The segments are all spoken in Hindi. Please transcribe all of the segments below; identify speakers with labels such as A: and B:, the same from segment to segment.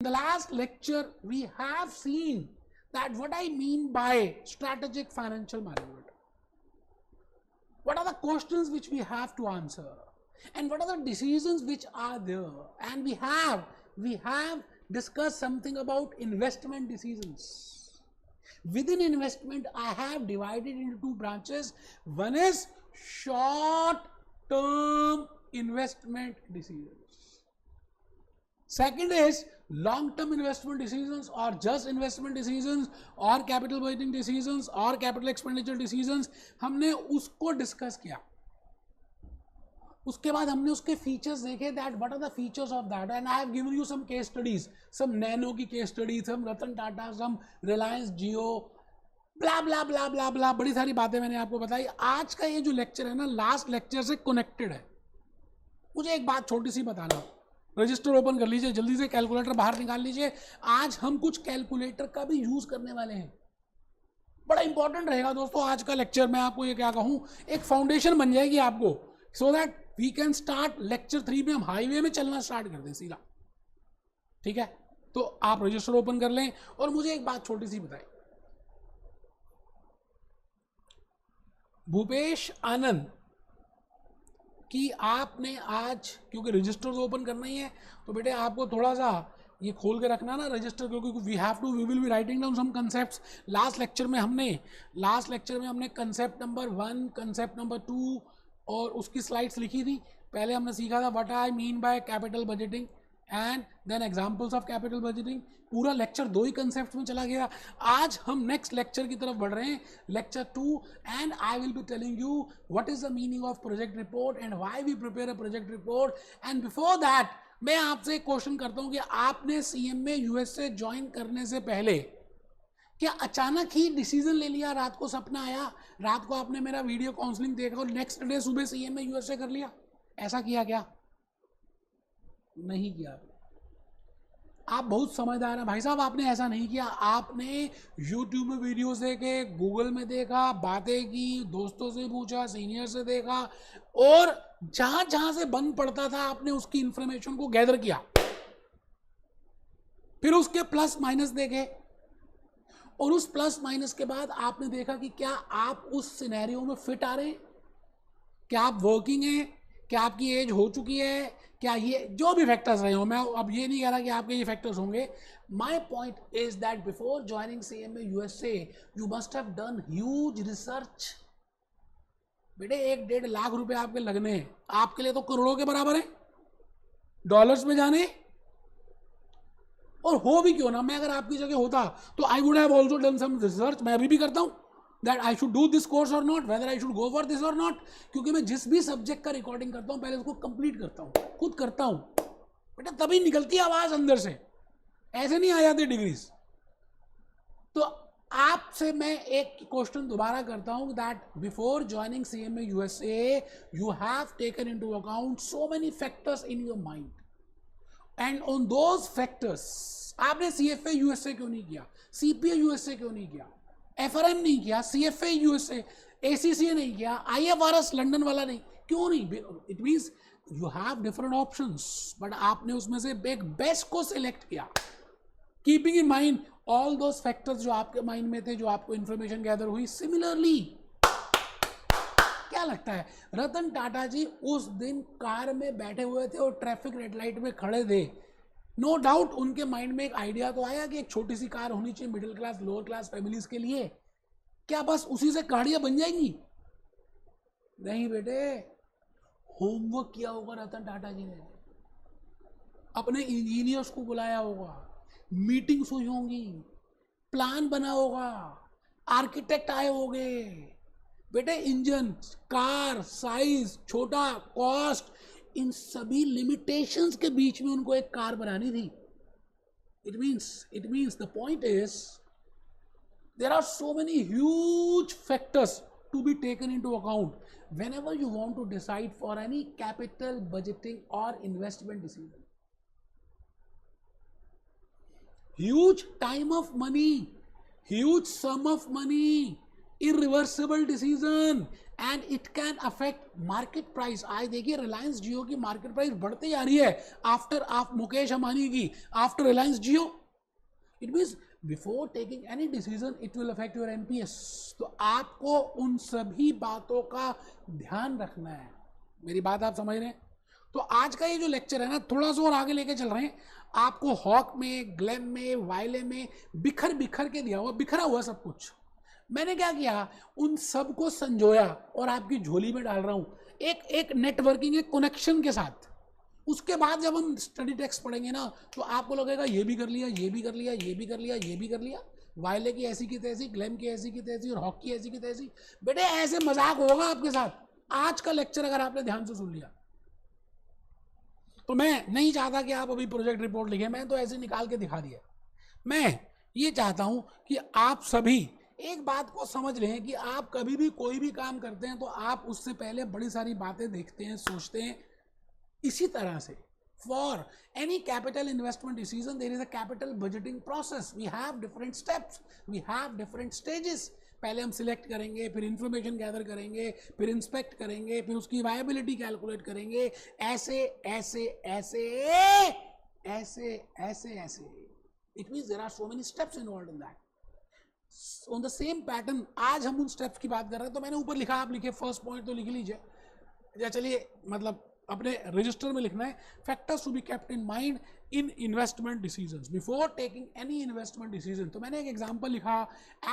A: the last lecture we have seen that what I mean by strategic financial management. What are the questions which we have to answer, and what are the decisions which are there, and we have discussed something about investment decisions. Within investment, I have divided into two branches. One is short term investment decisions. Second is long-term investment decisions, or just investment decisions, और capital budgeting decisions, और capital expenditure decisions. हमने उसको डिस्कस किया. उसके बाद हमने उसके फीचर्स देखे, that what are the features of that, and I have given you some case studies, some Nano की case study, some Ratan Tata, some Reliance Jio, blah blah blah blah blah, बड़ी सारी बातें मैंने आपको बताई. आज का ये जो लेक्चर है ना, लास्ट लेक्चर से कनेक्टेड है. मुझे एक बात छोटी सी बताना, रजिस्टर ओपन कर लीजिए, जल्दी से कैलकुलेटर बाहर निकाल लीजिए. आज हम कुछ कैलकुलेटर का भी यूज करने वाले हैं. बड़ा इंपॉर्टेंट रहेगा दोस्तों आज का लेक्चर. मैं आपको ये क्या कहूँ, एक फाउंडेशन बन जाएगी आपको, so that we can start lecture 3 में हम हाईवे में चलना स्टार्ट कर दें सीधा. ठीक है, तो आप रजिस्टर ओपन कर लें. और मुझे एक बात छोटी सी बताएं, भूपेश आनंद, कि आपने आज, क्योंकि रजिस्टर तो ओपन करना ही है, तो बेटे आपको थोड़ा सा ये खोल के रखना ना रजिस्टर, क्योंकि we will be writing down some concepts. Last lecture में हमने कंसेप्ट नंबर 1, कंसेप्ट नंबर 2 और उसकी स्लाइड्स लिखी थी. पहले हमने सीखा था what I mean by capital budgeting and then examples of capital budgeting. पूरा लेक्चर 2 ही कंसेप्ट में चला गया. आज हम नेक्स्ट लेक्चर की तरफ बढ़ रहे हैं, lecture 2, and I will be telling you what is the meaning of project report and why we prepare a project report. And before that मैं आपसे एक क्वेश्चन करता हूं कि आपने सीएम में यूएसए ज्वाइन करने से पहले क्या अचानक ही डिसीजन ले लिया, रात को सपना आया, रात को आपने मेरा वीडियो काउंसलिंग देखा और नेक्स्ट डे सुबह सीएम में यूएसए कर लिया? ऐसा किया क्या? नहीं किया. आप बहुत समझदार हैं भाई साहब, आपने ऐसा नहीं किया. आपने यूट्यूब में वीडियोस देखे, गूगल में देखा, बातें की, दोस्तों से पूछा, सीनियर से देखा, और जहां जहां से बन पड़ता था आपने उसकी इंफॉर्मेशन को गैदर किया. फिर उसके प्लस माइनस देखे, और उस प्लस माइनस के बाद आपने देखा कि क्या आप उस सिनेरियो में फिट आ रहे हैं, क्या आप वर्किंग हैं, क्या आपकी एज हो चुकी है, क्या ये जो भी फैक्टर्स रहे हो. मैं अब ये नहीं कह रहा कि आपके ये फैक्टर्स होंगे. My point is that before joining CMA USA you must have done huge research. बेटे 1-1.5 लाख रुपए आपके लगने हैं, आपके लिए तो करोड़ों के बराबर है डॉलर्स में जाने. और हो भी क्यों ना, मैं अगर आपकी जगह होता तो I would have also done some research. मैं अभी भी करता हूं that I should do this course or not, whether I should go for this or not. क्योंकि मैं जिस भी सब्जेक्ट का रिकॉर्डिंग करता हूं पहले उसको कंप्लीट करता हूं, खुद करता हूं बेटा, तभी निकलती है आवाज अंदर से, ऐसे नहीं आ जाती डिग्रीज. तो आपसे मैं एक क्वेश्चन दोबारा करता हूं that before joining CMA USA you have taken into account so many factors in your mind, and on those factors आपने सीएफए यूएसए क्यों नहीं किया, सीपीए यूएसए क्यों नहीं किया, एफआरएम नहीं किया, सीएफए यूएसए, एसीसीए नहीं किया, आईएफआरएस लंदन वाला नहीं, क्यों नहीं? It means you have different options, but आपने उसमें से एक बेस्ट को सिलेक्ट किया, keeping in mind all those factors जो आपके माइंड में थे, जो आपको इंफॉर्मेशन गैदर हुई. सिमिलरली क्या लगता है, रतन टाटा जी उस दिन कार में बैठे हुए थे और ट्रैफिक रेड लाइट में खड़े थे. नो डाउट उनके माइंड में एक आइडिया तो आया कि एक छोटी सी कार होनी चाहिए middle class lower class families के लिए. क्या बस उसी से गाड़ियां बन जाएंगी? नहीं बेटे, होमवर्क किया होगा रतन टाटा जी ने, अपने इंजीनियर्स को बुलाया होगा, मीटिंग्स हुई होंगी, प्लान बना होगा, आर्किटेक्ट आए होंगे. बेटे इंजन, कार साइज, छोटा, कॉस्ट, इन सभी लिमिटेशंस के बीच में उनको एक कार बनानी थी. It means the point is there are so many huge factors to be taken into account whenever you want to decide for any capital budgeting or investment decision. Huge time of money, huge sum of money irreversible decision and it can affect market price. आज देखिए रिलायंस जियो की मार्केट प्राइस बढ़ती जा रही है आफ्टर मुकेश अंबानी की, after Reliance Jio. It means before taking any decision it will affect your NPS. तो आपको उन सभी बातों का ध्यान रखना है. मेरी बात आप समझ रहे हैं? तो आज का ये जो लेक्चर है ना, थोड़ा सा और आगे लेके चल रहे हैं. आपको हॉक में, ग्लैम में, वायले में बिखर बिखर के दिया हुआ, बिखरा हुआ सब कुछ. मैंने क्या किया, उन सब को संजोया और आपकी झोली में डाल रहा हूं, एक नेटवर्किंग, एक कनेक्शन के साथ. उसके बाद जब हम स्टडी टेक्स्ट पढ़ेंगे ना, तो आपको लगेगा ये भी कर लिया, ये भी कर लिया, ये भी कर लिया, ये भी कर लिया. वायले की ऐसी की तैसी, ग्लैम की ऐसी की तैसी और हॉक की ऐसी की तैसी. बेटे ऐसे मजाक होगा आपके साथ. आज का लेक्चर अगर आपने ध्यान से सुन लिया तो मैं नहीं चाहता कि आप अभी प्रोजेक्ट रिपोर्ट लिखें, मैं तो ऐसे निकाल के दिखा दिया. मैं ये चाहता हूं कि आप सभी एक बात को समझ लें कि आप कभी भी कोई भी काम करते हैं तो आप उससे पहले बड़ी सारी बातें देखते हैं, सोचते हैं. इसी तरह से for any capital investment decision there is a capital budgeting process. We have different steps, we have different stages. पहले हम सिलेक्ट करेंगे, फिर इंफॉर्मेशन गैदर करेंगे, फिर इंस्पेक्ट करेंगे, फिर उसकी वायबिलिटी कैलकुलेट करेंगे. ऐसे ऐसे ऐसे ऐसे ऐसे ऐसे. It means there are so many steps involved in that. On the same pattern आज हम उन स्टेप्स की बात कर रहे हैं. तो मैंने ऊपर लिखा, आप लिखे फर्स्ट पॉइंट तो लिख लीजिए. या चलिए मतलब अपने रजिस्टर में लिखना है, factors to be kept in mind in investment decisions before taking any investment decision. तो मैंने एक एग्जांपल लिखा,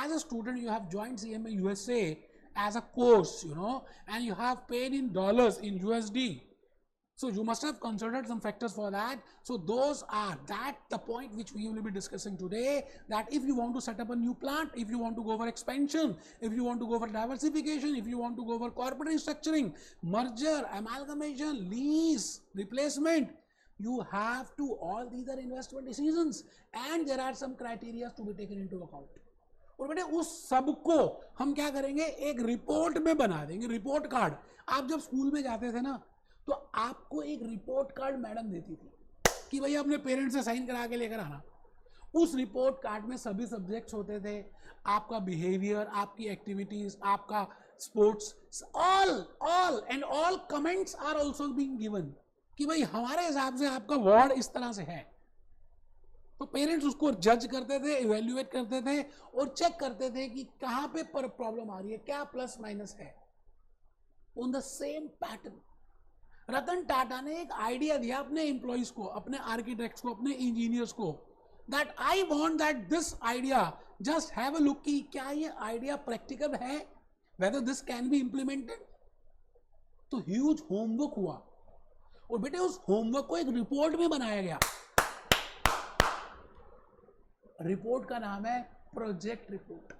A: as a student you have joined CMA USA as a course, you know, and you have paid in dollars in USD. So you must have considered some factors for that. So those are the point which we will be discussing today, that if you want to set up a new plant, if you want to go for expansion, if you want to go for diversification, if you want to go for corporate restructuring, merger, amalgamation, lease, replacement, you have to, all these are investment decisions and there are some criteria to be taken into account. और बेटे उस सब को हम क्या करेंगे, एक रिपोर्ट में बना देंगे, रिपोर्ट कार्ड. आप जब स्कूल में जाते थे ना, तो आपको एक रिपोर्ट कार्ड मैडम देती थी कि भैया अपने पेरेंट्स से साइन करा के लेकर आना. उस रिपोर्ट कार्ड में सभी सब्जेक्ट्स होते थे, आपका बिहेवियर, आपकी एक्टिविटीज, आपका sports, all and all comments are also being given कि भाई हमारे हिसाब से आपका वार्ड इस तरह से है. तो पेरेंट्स उसको जज करते थे, इवेल्युएट करते थे और चेक करते थे कि कहाँ पे प्रॉब्लम आ रही है, क्या प्लस माइनस है. On the same pattern Ratan Tata ने एक आइडिया दिया अपने एम्प्लॉइज को, अपने आर्किटेक्ट्स को, अपने इंजीनियर्स को, that I want that this idea just have a look कि क्या ये आइडिया प्रैक्टिकल है, whether this can be implemented. तो ह्यूज होमवर्क हुआ और बेटे उस होमवर्क को एक रिपोर्ट में बनाया गया. रिपोर्ट का नाम है प्रोजेक्ट रिपोर्ट.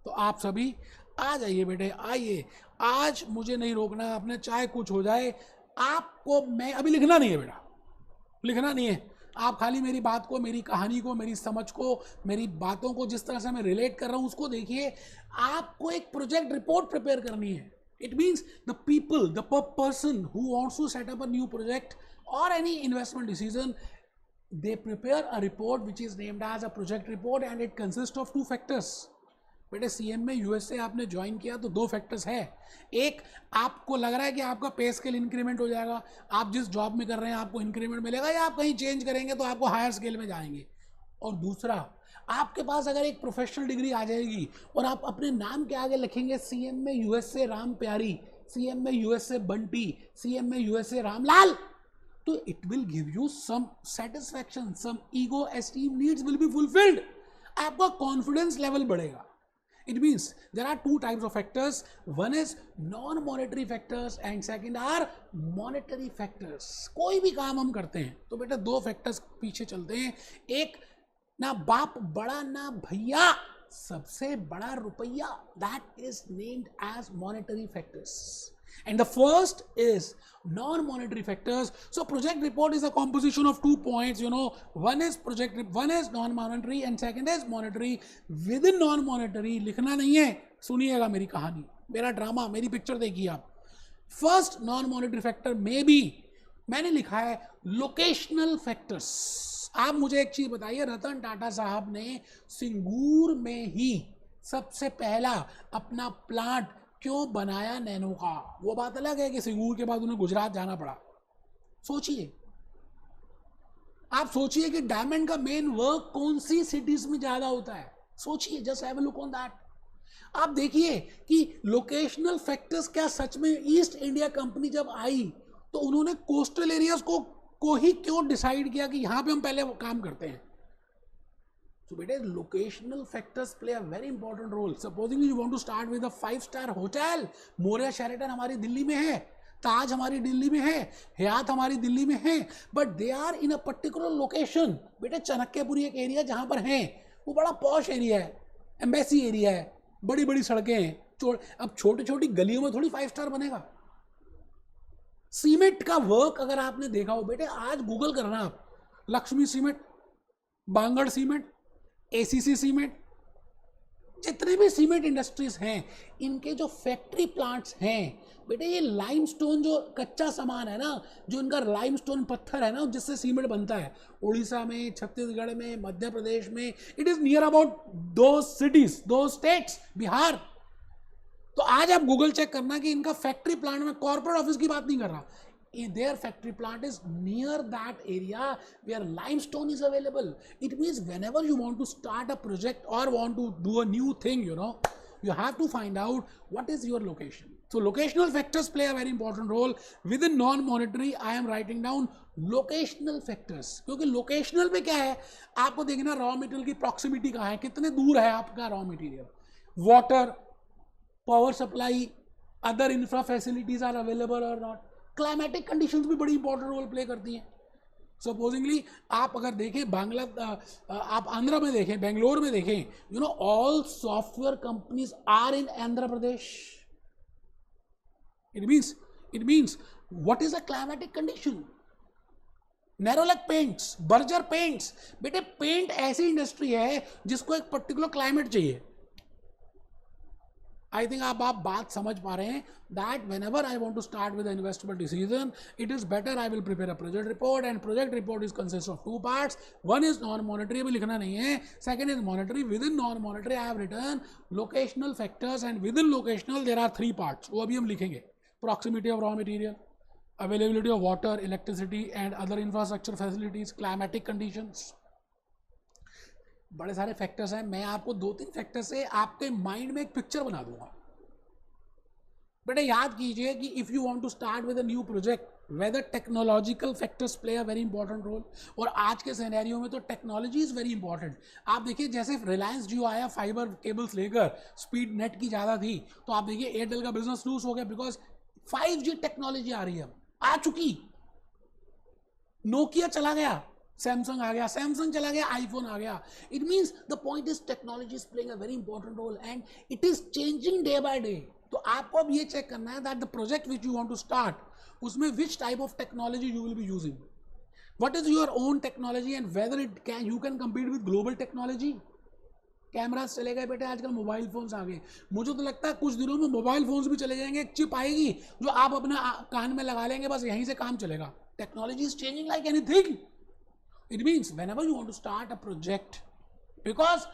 A: तो आप सभी आ जाइए बेटे, आइए. आज मुझे नहीं रोकना आपने, चाहे कुछ हो जाए. आपको मैं अभी लिखना नहीं है बेटा, लिखना नहीं है. आप खाली मेरी बात को, मेरी कहानी को, मेरी समझ को, मेरी बातों को जिस तरह से मैं रिलेट कर रहा हूं उसको देखिए. आपको एक प्रोजेक्ट रिपोर्ट प्रिपेयर करनी है. It means the people, the person who wants to set up a new project or any investment decision, they prepare a report which is named as a project report and it consists of 2 factors. बेटे सीएम में यूएसए आपने ज्वाइन किया तो 2 फैक्टर्स है. एक, आपको लग रहा है कि आपका पे स्केल इंक्रीमेंट हो जाएगा, आप जिस जॉब में कर रहे हैं आपको इंक्रीमेंट मिलेगा, या आप कहीं चेंज करेंगे तो आपको हायर स्केल में जाएंगे. और दूसरा, आपके पास अगर एक प्रोफेशनल डिग्री आ जाएगी और आप अपने नाम के आगे लिखेंगे सीएम में यूएसए राम प्यारी, सीएम में यूएसए बंटी, सीएम में यूएसए रामलाल, तो it will give you some satisfaction, some ego esteem needs will be fulfilled. आपका कॉन्फिडेंस लेवल बढ़ेगा. It means there are 2 types of factors. One is non-monetary factors and second are monetary factors. कोई भी काम हम करते हैं तो बेटा 2 फैक्टर्स पीछे चलते हैं. एक, ना बाप बड़ा ना भैया, सबसे बड़ा रुपया, that is named as monetary factors. And the first is non-monetary factors. So project report is a composition of 2 points, you know, one is non-monetary and second is monetary. Within non-monetary लिखना नहीं है, सुनिएगा मेरी कहानी, मेरा ड्रामा, मेरी पिक्चर देखिए आप. First non-monetary factor may be, मैंने लिखा है लोकेशनल फैक्टर्स. आप मुझे एक चीज बताइए, रतन टाटा साहब ने सिंगूर में ही सबसे पहला अपना प्लांट क्यों बनाया नैनो का? वो बात अलग है कि सिंगूर के बाद उन्हें गुजरात जाना पड़ा। सोचिए, आप सोचिए कि डायमंड का मेन वर्क कौन सी सिटीज में ज्यादा होता है, सोचिए, just have a look on that. आप देखिए कि लोकेशनल फैक्टर्स क्या सच में, ईस्ट इंडिया कंपनी जब आई तो उन्होंने कोस्टल एरियाज को ही क्यों डिसाइड किया कि यहां पे हम पहले काम करते हैं? So बेटे, locational factors play a very important role. Supposing you want to start with a 5-star hotel, Maurya Sheraton हमारी दिल्ली में है, ताज हमारी दिल्ली में है, हयात हमारी दिल्ली में है, but they are in a particular location. बेटे, चाणक्यपुरी एक एरिया जहां पर है, वो बड़ा पॉश एरिया है, एम्बेसी एरिया है, बड़ी बड़ी सड़कें हैं। अब छोटी छोटी गलियों में थोड़ी 5 स्टार बनेगा। सीमेंट का वर्क अगर आपने देखा हो बेटे, आज गूगल करना आप, Lakshmi cement, Bangur cement, ACC cement, जितने भी सीमेंट इंडस्ट्रीज हैं, इनके जो फैक्ट्री प्लांट्स हैं बेटे, ये लाइमस्टोन जो कच्चा सामान है ना, जो इनका लाइमस्टोन पत्थर है ना, जिससे सीमेंट बनता है, उड़ीसा में, छत्तीसगढ़ में, मध्य प्रदेश में, इट इज नियर अबाउट दो सिटीज, दो स्टेट्स, बिहार। तो आज आप गूगल चेक करना कि इनका फैक्ट्री प्लांट में, कॉर्पोरेट ऑफिस की बात नहीं कर रहा, their factory plant is near that area where limestone is available. It means whenever you want to start a project or want to do a new thing, you have to find out what is your location. So locational factors play a very important role. Within non-monetary, I am writing down locational factors, क्योंकि locational पे क्या है, आपको देखना रॉ मटेरियल की proximity कहाँ है, कितने दूर है आपका raw material, water, power supply, other infra facilities are available or not. Climatic conditions भी बड़ी इंपॉर्टेंट रोल प्ले करती हैं। सपोजिंगली आप अगर देखें आप आंध्रा में देखें, बेंगलोर में देखें, all software companies are in Andhra Pradesh. It means what is a climatic condition? Nerolac paints, Berger paints, बेटे पेंट ऐसी इंडस्ट्री है जिसको एक पर्टिकुलर क्लाइमेट चाहिए। आई थिंक आप बात समझ पा रहे हैं that whenever I want to start with an investment decision, it is better I will prepare a project report, and project report is consists of 2 parts. One is non-monetary, अभी लिखना नहीं है, second is monetary. Within non-monetary I have written locational factors, and within locational there are 3 parts, वो अभी हम लिखेंगे। proximity of raw material, availability of water, electricity and other infrastructure facilities, climatic conditions, बड़े सारे फैक्टर्स हैं। मैं आपको 2-3 फैक्टर से आपके माइंड में एक पिक्चर बना दूंगा। बेटा याद कीजिए कि if you want to start with a new project, whether technological factors play a very important role, और आज के सिनेरियो में तो टेक्नोलॉजी इज वेरी इंपॉर्टेंट। आप देखिए, जैसे रिलायंस जियो आया फाइबर केबल्स लेकर, स्पीड नेट की ज़्यादा थी, तो आप देखिए एयरटेल का बिजनेस लूज हो गया, बिकॉज 5G टेक्नोलॉजी आ रही है, आ चुकी। नोकिया चला गया, सैमसंग आ गया, सैमसंग चला गया, आईफोन आ गया। It means the point is technology is playing a very important role and it is changing day by day. तो आपको अब ये चेक करना है that the project which you want to start, उसमें which type of technology you will be using, what is your own technology and whether you can compete with global technology. Cameras चले गए बेटे, आजकल मोबाइल फोन्स आ गए। मुझे तो लगता है कुछ दिनों में मोबाइल फोन्स भी चले जाएंगे, एक चिप आएगी जो आप अपने कान में लगा लेंगे, बस यहीं से काम चलेगा। Technology is changing like anything. It means whenever you want to start a project, because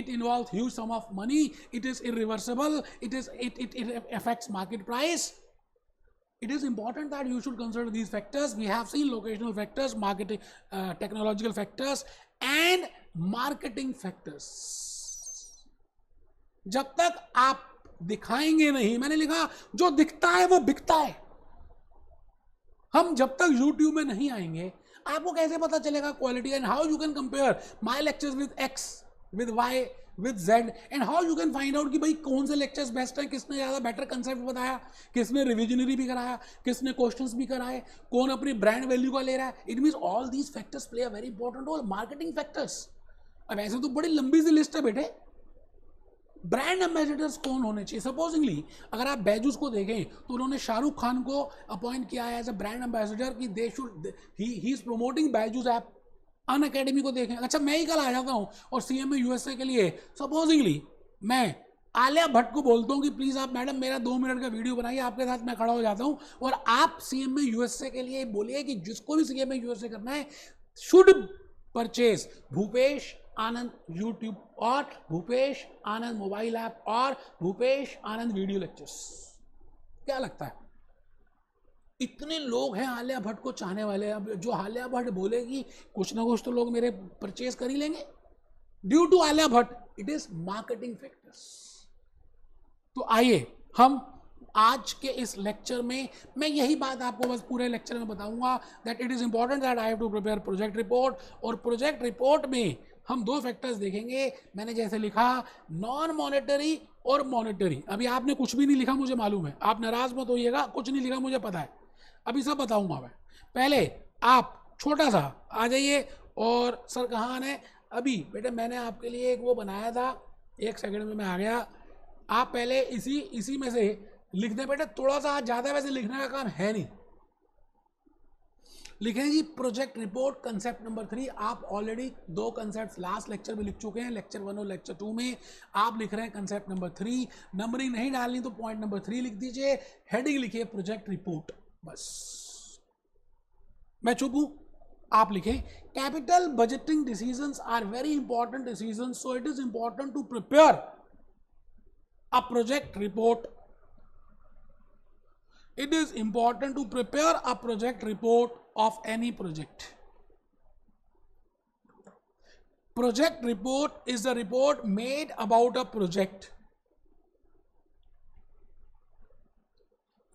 A: it involves huge sum of money, it is irreversible, it affects market price, it is important that you should consider these factors. We have seen locational factors, marketing, technological factors and marketing factors. जब तक आप दिखाएंगे नहीं, मैंने लिखा जो दिखता है वो बिकता है। हम जब तक YouTube में नहीं आएंगे, आपको कैसे पता चलेगा quality, and how you can compare my lectures with X, with Y, with Z, and how you can find out कि भाई कौन से लेक्चर्स बेस्ट हैं, किसने ज़्यादा बेटर कंसेप्ट बताया, किसने रिविजनरी भी कराया, किसने क्वेश्चंस भी कराए, कौन अपनी ब्रांड वैल्यू का ले रहा है। It means all these factors play a very important role. Marketing factors, अब ऐसे तो बड़ी लंबी सी लिस्ट है बेटे। ब्रांड एम्बेसडर्स कौन होने चाहिए? सपोजिंगली अगर आप बैजूस को देखें तो उन्होंने शाहरुख खान को अपॉइंट किया है एज अ ब्रांड एम्बेसडर कि they should, he is promoting Byju's app. Unacademy को देखें, अच्छा मैं ही कल आ जाता हूँ और CMA USA के लिए सपोजिंगली मैं आलिया भट्ट को बोलता हूँ कि प्लीज़ आप मैडम मेरा 2 मिनट का वीडियो बनाइए, आपके साथ मैं खड़ा हो जाता हूँ, और आप CMA USA के लिए बोलिए कि जिसको भी CMA USA करना है should purchase Bhupesh Anand YouTube और भूपेश आनंद मोबाइल ऐप और भूपेश आनंद वीडियो लेक्चर्स। क्या लगता है इतने लोग हैं आलिया भट्ट को चाहने वाले, अब जो आलिया भट्ट बोलेगी कुछ ना कुछ तो लोग मेरे परचेज कर ही लेंगे due to Alia Bhatt. It is marketing factors. तो आइए हम आज के इस लेक्चर में मैं यही बात आपको बस पूरे लेक्चर में बताऊंगा that it is important that I have to prepare project report. और प्रोजेक्ट रिपोर्ट में हम दो फैक्टर्स देखेंगे। मैंने जैसे लिखा नॉन मॉनेटरी और मॉनेटरी। अभी आपने कुछ भी नहीं लिखा मुझे मालूम है, आप नाराज मत होइएगा, कुछ नहीं लिखा मुझे पता है, अभी सब बताऊंगा मैं। पहले आप छोटा सा आ जाइए और सर कहाँ है अभी बेटे, मैंने आपके लिए एक वो बनाया था, एक सेकंड में मैं आ गया। आप पहले इसी में से लिख दें बेटे, थोड़ा सा ज़्यादा वैसे लिखने का काम है नहीं। लिखें जी प्रोजेक्ट रिपोर्ट कंसेप्ट नंबर 3। आप ऑलरेडी 2 कंसेप्ट लास्ट लेक्चर में लिख चुके हैं, लेक्चर 1 और लेक्चर 2 में। आप लिख रहे हैं कंसेप्ट नंबर 3। नंबरिंग नहीं डालनी तो पॉइंट नंबर 3 लिख दीजिए, हेडिंग लिखिए प्रोजेक्ट रिपोर्ट, बस। मैं चुप हूं, आप लिखें capital budgeting decisions are very important decisions, so it is important to prepare a project report. It is important to prepare a project report of any project. Project report is a report made about a project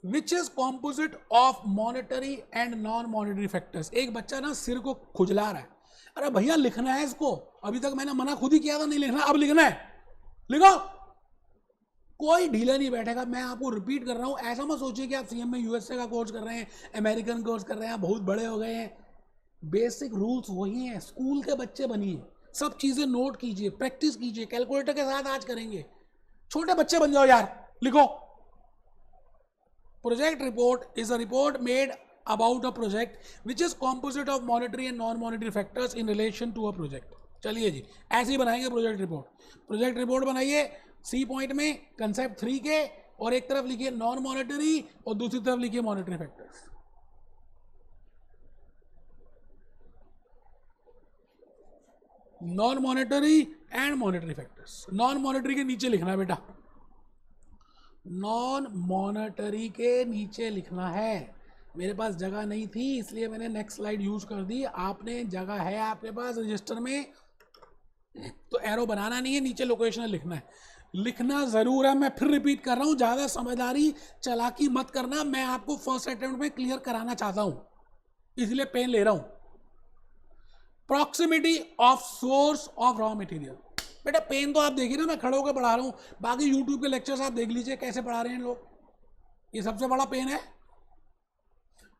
A: which is composite of monetary and non-monetary factors. एक बच्चा ना सिर को खुजला रहा है, अरे भैया लिखना है इसको, अभी तक मैंने मना खुद ही किया था नहीं लिखना, अब लिखना है, लिखो। कोई ढीला नहीं बैठेगा। मैं आपको रिपीट कर रहा हूँ, ऐसा मत सोचिए कि आप सीएम में यूएसए का कोर्स कर रहे हैं, अमेरिकन कोर्स कर रहे हैं, आप बहुत बड़े हो गए हैं। बेसिक रूल्स वही हैं, स्कूल के बच्चे बनिए, सब चीज़ें नोट कीजिए, प्रैक्टिस कीजिए, कैलकुलेटर के साथ आज करेंगे, छोटे बच्चे बन जाओ यार। लिखो project report is a report made about a project which is composite of monetary and non monetary factors in relation to a project. चलिए जी ऐसे ही बनाएंगे प्रोजेक्ट रिपोर्ट। प्रोजेक्ट रिपोर्ट बनाइए सी पॉइंट में कंसेप्ट 3 के, और एक तरफ लिखिए नॉन मॉनेटरी और दूसरी तरफ लिखिए monetary factors. Non monetary and monetary factors. Non monetary के नीचे लिखना है बेटा, नॉन मॉनेटरी के नीचे लिखना है। मेरे पास जगह नहीं थी इसलिए मैंने नेक्स्ट स्लाइड यूज कर दी। आपने जगह है आपके पास रजिस्टर में तो एरो बनाना नहीं है, नीचे लोकेशन लिखना है। लिखना जरूर है, मैं फिर रिपीट कर रहा हूं, ज्यादा समझदारी चालाकी मत करना, मैं आपको फर्स्ट अटेम्प्ट में क्लियर कराना चाहता हूं इसलिए पेन ले रहा हूं। Proximity of source of raw material. बेटा पेन तो आप देखिए ना, मैं खड़े होकर पढ़ा रहा हूं, बाकी यूट्यूब के लेक्चर्स आप देख लीजिए कैसे पढ़ा रहे हैं लोग, ये सबसे बड़ा पेन है।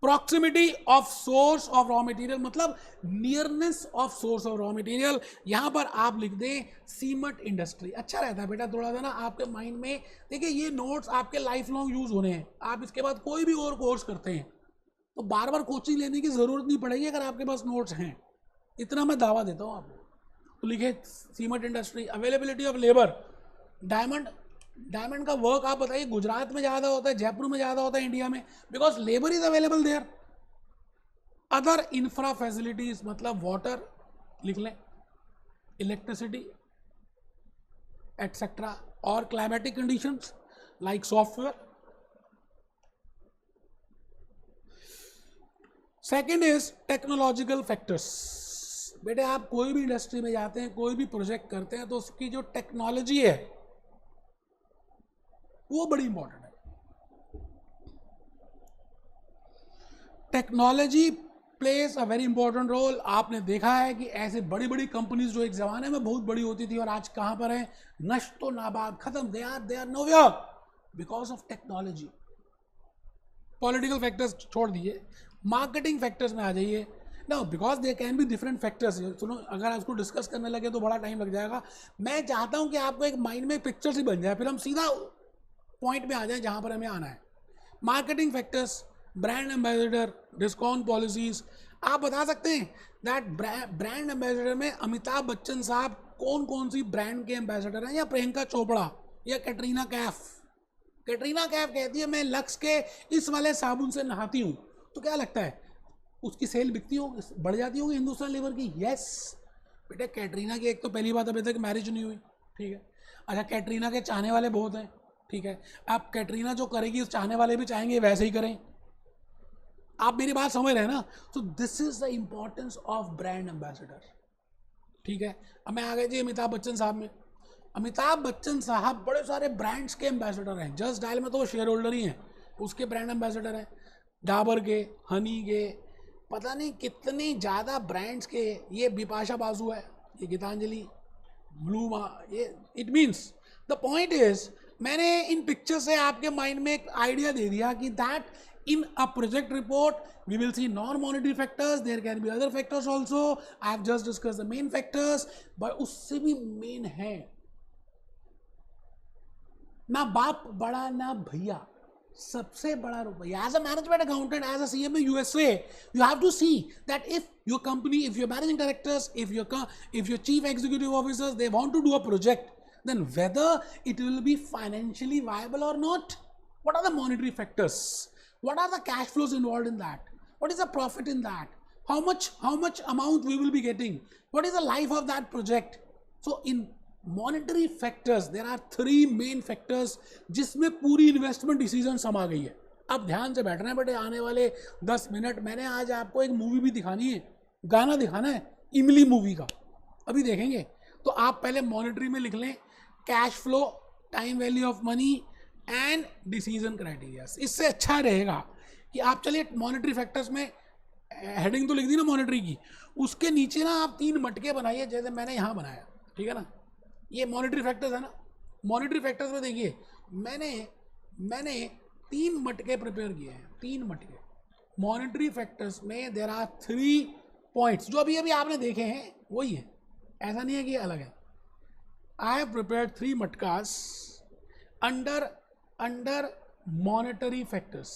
A: Proximity of source of raw material मतलब nearness of source of raw material. यहां पर आप लिख दें सीमेंट इंडस्ट्री, अच्छा रहता है बेटा थोड़ा सा ना आपके माइंड में। देखिए ये नोट्स आपके लाइफ लॉन्ग यूज होने हैं, आप इसके बाद कोई भी और कोर्स करते हैं तो बार बार कोचिंग लेने की जरूरत नहीं पड़ेगी अगर आपके पास नोट्स हैं, इतना मैं दावा देता हूं आपको। तो लिखे cement industry. Availability of labour, diamond का वर्क आप बताइए गुजरात में ज़्यादा होता है, जयपुर में ज़्यादा होता है, इंडिया में, because labour is available there. Other infra facilities मतलब वाटर लिख लें, इलेक्ट्रिसिटी एटसेट्रा, और climatic conditions like software. Second is technological factors. बेटे आप कोई भी इंडस्ट्री में जाते हैं, कोई भी प्रोजेक्ट करते हैं तो उसकी जो टेक्नोलॉजी है वो बड़ी इंपॉर्टेंट है। Technology plays a very important role. आपने देखा है कि ऐसे बड़ी बड़ी कंपनीज जो एक जमाने में बहुत बड़ी होती थी और आज कहां पर है, नष्ट तो नाबाद, खत्म, they are nowhere because of technology. Political factors छोड़ दीजिए, मार्केटिंग फैक्टर्स में आ जाइए। No because they can be different factors. सुनो अगर आप इसको डिस्कस करने लगे तो बड़ा टाइम लग जाएगा। मैं चाहता हूं कि आपको एक माइंड में पिक्चर ही बन जाए, फिर हम सीधा पॉइंट पे आ जाए जहां पर हमें आना है। Marketing factors, brand ambassador, discount policies. आप बता सकते हैं दैट ब्रांड एम्बेसडर में अमिताभ बच्चन साहब कौन कौन सी ब्रांड के एम्बेसडर हैं, या प्रियंका चोपड़ा या कैटरीना कैफ। कैटरीना कैफ कहती है मैं लक्स के इस वाले साबुन से नहाती हूँ, तो क्या लगता है उसकी सेल बिकती होगी, बढ़ जाती होगी हिंदुस्तान लीवर की? यस बेटा, कैटरीना की एक तो पहली बात अभी तक मैरिज नहीं हुई, ठीक है। अच्छा, कैटरीना के चाहने वाले बहुत हैं, ठीक है। अब कैटरीना जो करेगी उस चाहने वाले भी चाहेंगे वैसे ही करें। आप मेरी बात समझ रहे हैं ना? So this is the importance of brand ambassador, ठीक है। अब मैं आ गया जी अमिताभ बच्चन साहब में। अमिताभ बच्चन साहब बड़े सारे ब्रांड्स के एम्बेसडर हैं। जस्ट डायल में तो वो शेयर होल्डर ही हैं, उसके ब्रांड एम्बेसडर हैं, डाबर के, हनी के, पता नहीं कितने ज़्यादा ब्रांड्स के। ये बिपाशा बासु है, ये गीतांजलि, ब्लू मा, ये it means the point is, मैंने इन पिक्चर से आपके माइंड में एक आइडिया दे दिया कि that in a project report we will see non-monetary factors, there can be other factors also. I have just discussed the main factors, but उससे भी मेन है ना बाप बड़ा ना भैया, सबसे बड़ा रुपया। As a management accountant, as a CMA USA, you have to see that if your company, if your managing directors, if your chief executive officers, they want to do a project, then whether it will be financially viable or not. What are the monetary factors? What are the cash flows involved in that? What is the profit in that? How much amount we will be getting? What is the life of that project? So in monetary factors there are 3 main factors जिसमें पूरी इन्वेस्टमेंट डिसीजन समा गई है। अब ध्यान से बैठना है बेटे, आने वाले 10 मिनट मैंने आज आपको एक मूवी भी दिखानी है, गाना दिखाना है इमली मूवी का, अभी देखेंगे। तो आप पहले मॉनेटरी में लिख लें cash flow, time value of money and decision criteria. इससे अच्छा रहेगा कि आप चलिए मॉनेटरी फैक्टर्स में हेडिंग तो लिख दी ना मॉनेटरी की, उसके नीचे ना आप 3 मटके बनाइए जैसे मैंने यहाँ बनाया, ठीक है ना। ये मॉनेटरी फैक्टर्स है ना। मॉनेटरी फैक्टर्स में देखिए मैंने 3 मटके प्रिपेयर किए हैं, 3 मटके मॉनेटरी फैक्टर्स में। देयर आर 3 पॉइंट्स जो अभी अभी आपने देखे हैं वही है, ऐसा नहीं है कि अलग है। I have prepared 3 मटकास under monetary factors.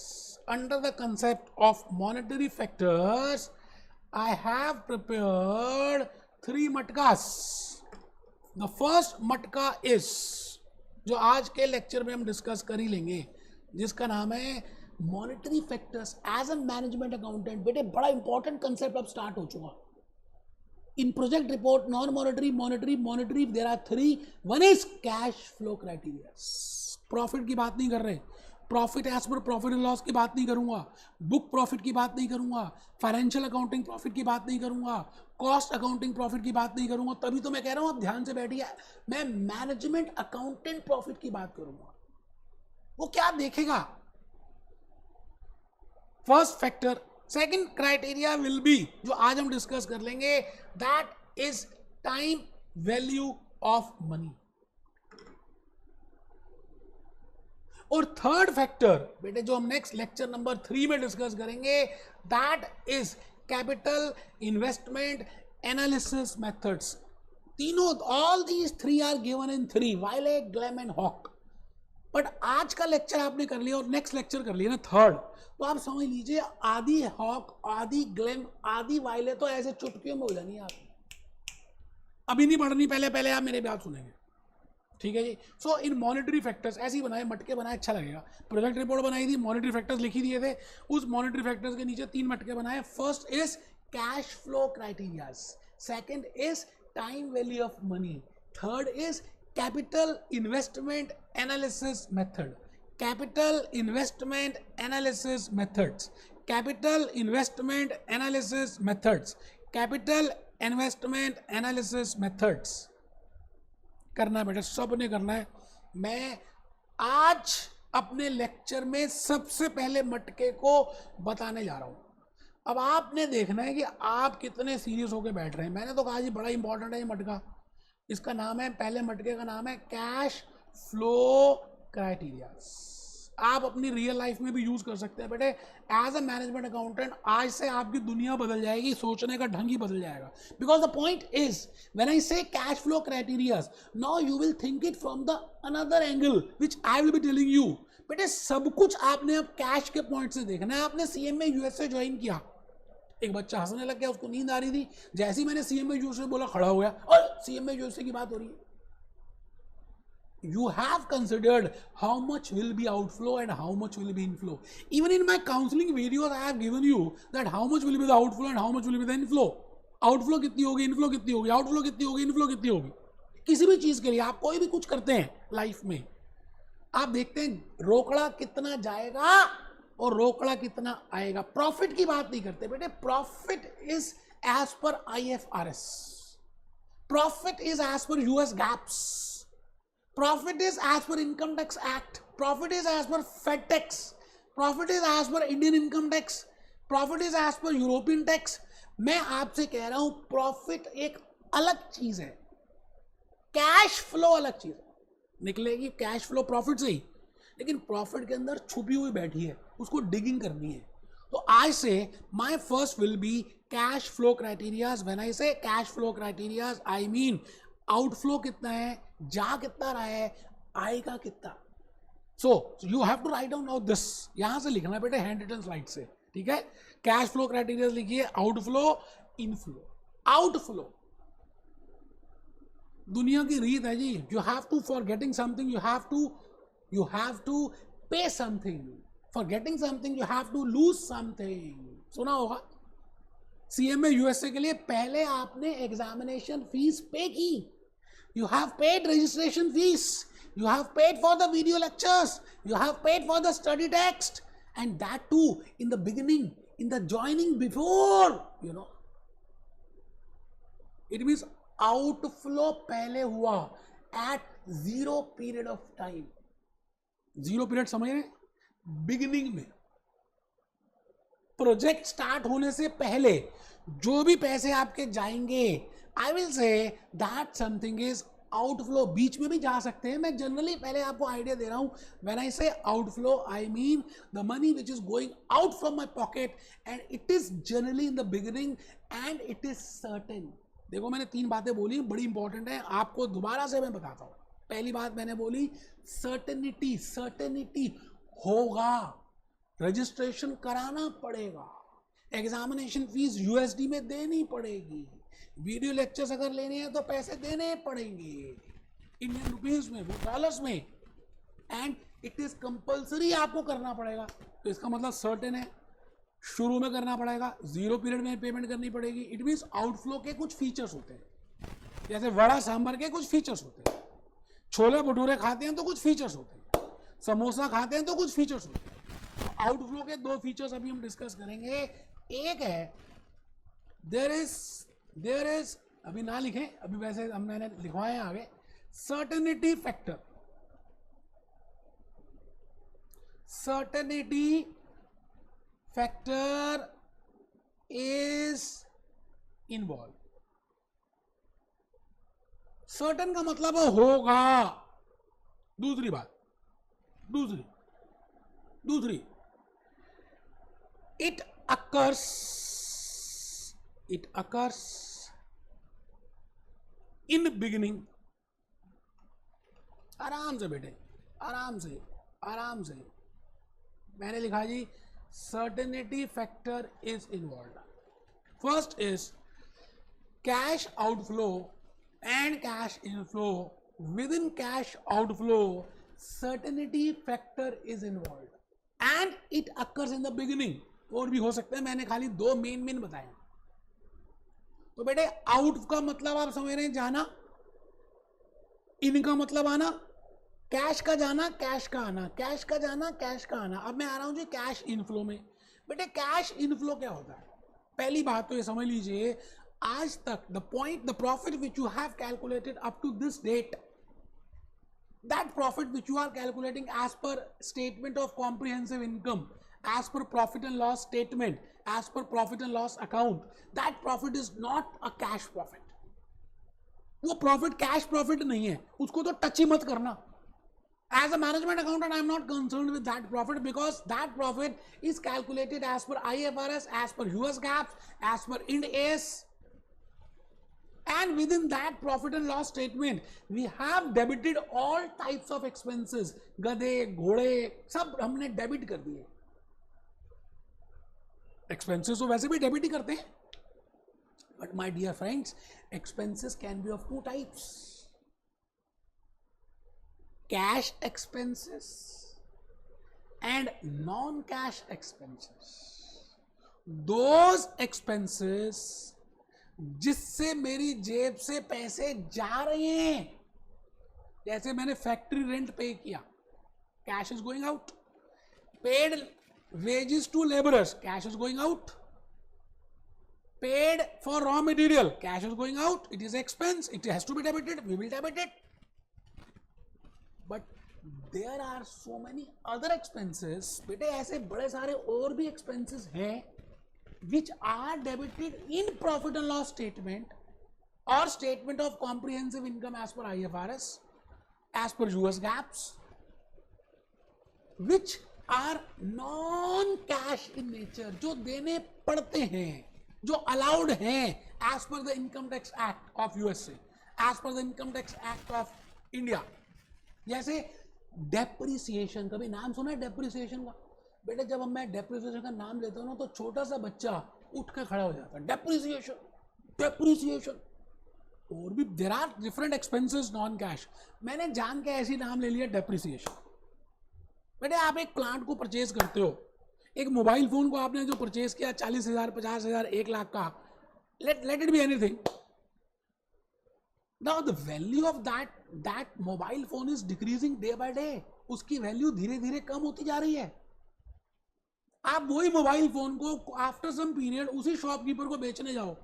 A: Under the concept of monetary factors, I have prepared 3 matkas. The first matka is, जो आज के लेक्चर में हम डिस्कस कर ही लेंगे, जिसका नाम है monetary factors as a management accountant. बेटे बड़ा इंपॉर्टेंट कंसेप्ट अब स्टार्ट हो चुका। In project report, non-monetary, monetary, there are 3. One is cash flow criteria. Profit की बात नहीं कर रहे, profit as per profit and loss की बात नहीं करूंगा, बुक प्रॉफिट की बात नहीं करूंगा, फाइनेंशियल अकाउंटिंग प्रॉफिट की बात नहीं करूंगा, कॉस्ट अकाउंटिंग प्रॉफिट की बात नहीं करूंगा। तभी तो मैं कह रहा हूं आप ध्यान से बैठिए, मैं मैनेजमेंट अकाउंटेंट प्रॉफिट की बात करूंगा। वो क्या देखेगा? First factor. Second criteria will be, जो आज हम डिस्कस कर लेंगे, that is time value of money. और थर्ड फैक्टर बेटे जो हम नेक्स्ट लेक्चर नंबर 3 में डिस्कस करेंगे, that is capital investment analysis methods. तीनों, all these 3 are given in 3, violet, glam and hawk. But आज का लेक्चर आपने कर लिया और नेक्स्ट लेक्चर कर लिया ना थर्ड, तो आप समझ लीजिए आधी हॉक, आधी ग्लैम, आधी वायलेट तो ऐसे चुटकियों में हो जानी है आप। अभी नहीं पढ़नी, पहले आप मेरे बात सुनेंगे, ठीक है जी। सो इन मॉनेटरी फैक्टर्स ऐसे ही बनाए, मटके बनाए, अच्छा लगेगा। प्रोजेक्ट रिपोर्ट बनाई थी, मॉनेटरी फैक्टर्स लिखी दिए थे, उस मॉनेटरी फैक्टर्स के नीचे 3 मटके बनाए। First is cash flow criterias, second is time value of money, third is capital investment analysis method. Capital investment analysis methods, capital investment analysis methods, capital investment analysis methods करना है बेटा, सब ने करना है। मैं आज अपने लेक्चर में सबसे पहले मटके को बताने जा रहा हूं। अब आपने देखना है कि आप कितने सीरियस होकर बैठ रहे हैं। मैंने तो कहा जी बड़ा इंपॉर्टेंट है ये मटका। इसका नाम है, पहले मटके का नाम है कैश फ्लो क्राइटेरियाज। आप अपनी रियल लाइफ में भी यूज कर सकते हैं बेटे। एज अ मैनेजमेंट अकाउंटेंट आज से आपकी दुनिया बदल जाएगी, सोचने का ढंग ही बदल जाएगा। Because the point is, when I say cash flow criterias, now you will think it from the another angle which I will be telling you. बेटे सब कुछ आपने अब कैश के पॉइंट से देखना है। आपने सीएमए यूएसए ज्वाइन किया, एक बच्चा हंसने लग गया, उसको नींद आ रही थी, जैसे ही मैंने सीएमए यूएसए बोला खड़ा हो गया, और सीएमए यूएसए की बात हो रही है। you have considered how much will be outflow and how much will be inflow. Even in my counseling videos, I have given you that how much will be the outflow and how much will be the inflow. Outflow कितनी होगी, इनफ्लो कितनी होगी, आउटफ्लो कितनी होगी, इनफ्लो कितनी होगी. किसी भी चीज के लिए आप कोई भी कुछ करते हैं लाइफ में, आप देखते हैं रोकड़ा कितना जाएगा और रोकड़ा कितना आएगा. प्रॉफिट की बात नहीं करते बेटे. Profit is as per IFRS. Profit is as per US GAAPs. Profit is as per Income Tax Act. Profit is as per Fed tax. Profit is as per Indian income tax. Profit is as per European tax. मैं आपसे कह रहा हूं प्रॉफिट एक अलग चीज है, कैश फ्लो अलग चीज है. निकलेगी कैश फ्लो प्रॉफिट से ही, लेकिन प्रॉफिट के अंदर छुपी हुई बैठी है, उसको डिगिंग करनी है. तो आज से my first will be cash flow criterias. When I say cash flow criterias, I mean outflow कितना है, जा कितना रहा है, आएगा कितना. So you have to write down now this. यहां से लिखना बेटे हैंड रिटन स्लाइड से, ठीक है. कैश फ्लो क्राइटेरिया लिखिए, आउटफ्लो, इनफ्लो. आउटफ्लो दुनिया की रीत है जी. You have to, for getting something you have to pay something. For getting something you have to lose something. सुना होगा. CMA USA के लिए पहले आपने एग्जामिनेशन फीस पे की. You have paid registration fees. You have paid for the video lectures. You have paid for the study text. And that too in the beginning, in the joining before, you know. It means outflow पहले हुआ at 0 period of time. 0 period समझ रहे? Beginning में. प्रोजेक्ट स्टार्ट होने से पहले जो भी पैसे आपके जाएंगे, I will say that something is outflow. बीच में भी जा सकते हैं. मैं जनरली पहले आपको आइडिया दे रहा हूं. व्हेन आई से outflow, I mean the money which is going out from my pocket and it is generally in the beginning and it is certain. देखो मैंने 3 बातें बोली, बड़ी इंपॉर्टेंट है. आपको दोबारा से मैं बताता हूं. पहली बात मैंने बोली सर्टेनिटी. सर्टेनिटी होगा, रजिस्ट्रेशन कराना पड़ेगा, एग्जामिनेशन फीस USD में देनी पड़ेगी, वीडियो लेक्चर्स अगर लेने हैं तो पैसे देने पड़ेंगे इंडियन रुपीज में, वो डॉलर्स में. एंड इट इज कंपल्सरी आपको करना पड़ेगा. तो इसका मतलब सर्टेन है, शुरू में करना पड़ेगा, 0 पीरियड में पेमेंट करनी पड़ेगी. इट मीन्स आउटफ्लो के कुछ फीचर्स होते हैं, जैसे वड़ा सांभर के कुछ फीचर्स होते हैं, छोले भटूरे खाते हैं तो कुछ फीचर्स होते हैं, समोसा खाते हैं तो कुछ फीचर्स होते हैं. आउटफ्लो के 2 फीचर्स अभी हम डिस्कस करेंगे. एक है देयर इज अभी ना लिखें, अभी वैसे हम मैंने लिखवाए हैं आगे. Certainty factor. Certainty factor is involve. Certain का मतलब होगा. दूसरी बात, दूसरी it occurs in beginning. आराम से बेटे, आराम से मैंने लिखा जी certainty factor is involve. First is cash outflow and cash inflow. With in cash outflow certainty factor is involve and it occurs in the beginning. और भी हो सकते हैं, मैंने खाली 2 मेन बताए. तो बेटे आउट का मतलब आप समझ रहे हैं, जाना. इन का मतलब आना. कैश का जाना, कैश का आना, कैश का जाना, कैश का आना. अब मैं आ रहा हूं जी कैश इनफ्लो में. बेटे कैश इनफ्लो क्या होता है? पहली बात तो ये समझ लीजिए, आज तक the profit which you have calculated up to this date, that profit which you are calculating as per statement of comprehensive income, as per profit and loss statement, as per profit and loss account, that profit is not a cash profit. वो प्रॉफिट कैश प्रॉफिट नहीं है, उसको तो टच ही मत करना. As a management accountant, I am not concerned with that profit because that profit is calculated as per IFRS, as per US GAAP, as per Ind AS. And within that profit and loss statement, we have debited all types of expenses. गधे, घोड़े, सब हमने डेबिट कर दिए. एक्सपेंसेस तो वैसे भी डेबिट ही करते हैं. But my dear friends, expenses can be of 2 types. cash expenses and non-cash expenses. Those expenses जिससे मेरी जेब से पैसे जा रहे हैं, जैसे मैंने फैक्ट्री रेंट पे किया, cash is going out. Paid wages to laborers, cash is going out. Paid for raw material, cash is going out. It is expense, it has to be debited, we will debit it. But there are so many other expenses, बेटे ऐसे बड़े सारे और भी expenses हैं which are debited in profit and loss statement or statement of comprehensive income as per IFRS, as per US GAAPs, which are non cash in nature, जो देने पड़ते हैं, जो अलाउड हैं as per the income tax act of USA, as per the income tax act of India. जैसे डेप्रिसिएशन, कभी नाम सुना है डेप्रिसिएशन का? बेटे जब मैं डेप्रिसिएशन का नाम लेता हूँ ना तो छोटा सा बच्चा उठ के खड़ा हो जाता है. Depreciation, depreciation. और भी there are different expenses non cash. मैंने जान के ऐसी नाम ले लिया डेप्रिसिएशन. बेटे आप एक प्लांट को परचेज करते हो, एक मोबाइल फोन को आपने जो परचेज किया 40,000, 50,000, 1 लाख का, let it be anything. Now the value of that mobile phone is decreasing day by day. उसकी वैल्यू धीरे धीरे कम होती जा रही है. आप वही मोबाइल फोन को आफ्टर सम पीरियड उसी शॉपकीपर को बेचने जाओ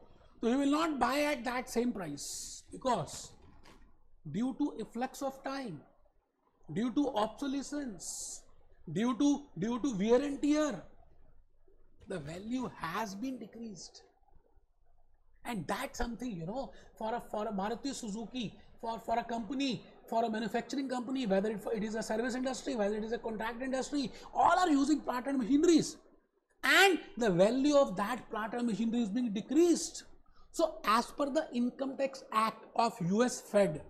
A: तो he will not buy at that same price because due to efflux of time, due to obsolescence, due to wear and tear, the value has been decreased. And that's something, you know, for a Maruti Suzuki, for a company, for a manufacturing company, whether it is a service industry, whether it is a contract industry, all are using plant and machineries, and the value of that plant and machinery is being decreased. So as per the Income Tax Act of US Fed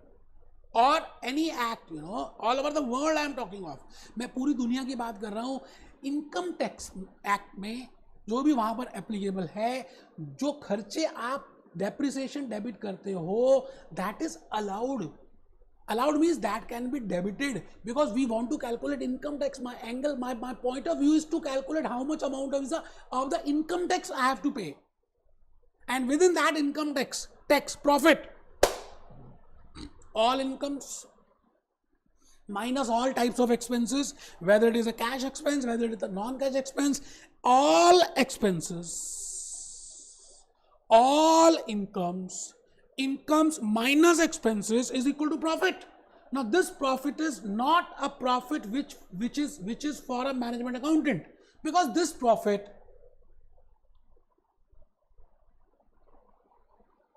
A: or any act, you know, all over the world I am talking of, मैं पूरी दुनिया की बात कर रहा हूँ. इनकम टैक्स एक्ट में जो भी वहां पर एप्लीकेबल है, जो खर्चे आप डेप्रिसिएशन डेबिट करते हो, that is allowed. Allowed means that can be debited because we want to calculate income tax. My angle, my point of view is to calculate how much amount of the income tax I have to pay, and within that income tax profit, all incomes minus all types of expenses, whether it is a cash expense, whether it is a non-cash expense, all expenses, all incomes minus expenses is equal to profit. Now this profit is not a profit which is for a management accountant, because this profit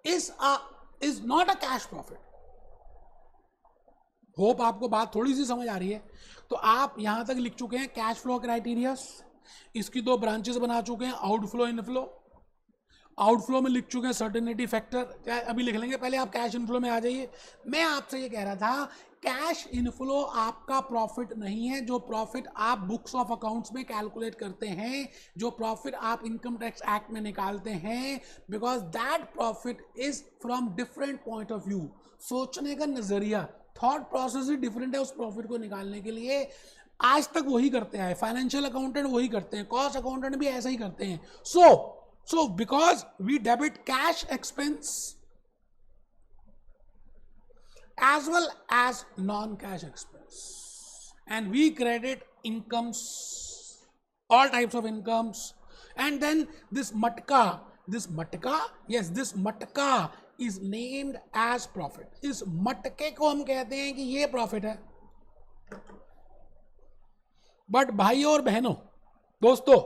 A: is not a cash profit. Hope आपको बात थोड़ी सी समझ आ रही है. तो आप यहां तक लिख चुके हैं कैश फ्लो क्राइटेरिया, इसकी 2 ब्रांचेस बना चुके हैं, आउटफ्लो इनफ्लो. आउटफ्लो में लिख चुके हैं सर्टेनिटी फैक्टर, अभी लिख लेंगे, पहले आप कैश इनफ्लो में आ जाइए. मैं आपसे ये कह रहा था, कैश इनफ्लो आपका प्रॉफिट नहीं है. जो प्रॉफिट आप बुक्स ऑफ अकाउंट्स में कैलकुलेट करते हैं, जो प्रॉफिट आप इनकम टैक्स एक्ट में निकालते हैं, because that profit is from different point of view. सोचने का नजरिया, थॉट प्रोसेस ही डिफरेंट है उस प्रॉफिट को निकालने के लिए. आज तक वही करते हैं, फाइनेंशियल अकाउंटेंट वही करते हैं, कॉस्ट अकाउंटेंट भी ऐसा ही करते हैं. So because we debit cash expense as well as non-cash expense, and we credit incomes, all types of incomes, and then this matka is named as profit. इस मटके को हम कहते हैं कि ये प्रॉफिट है. बट भाइयों और बहनों, दोस्तों,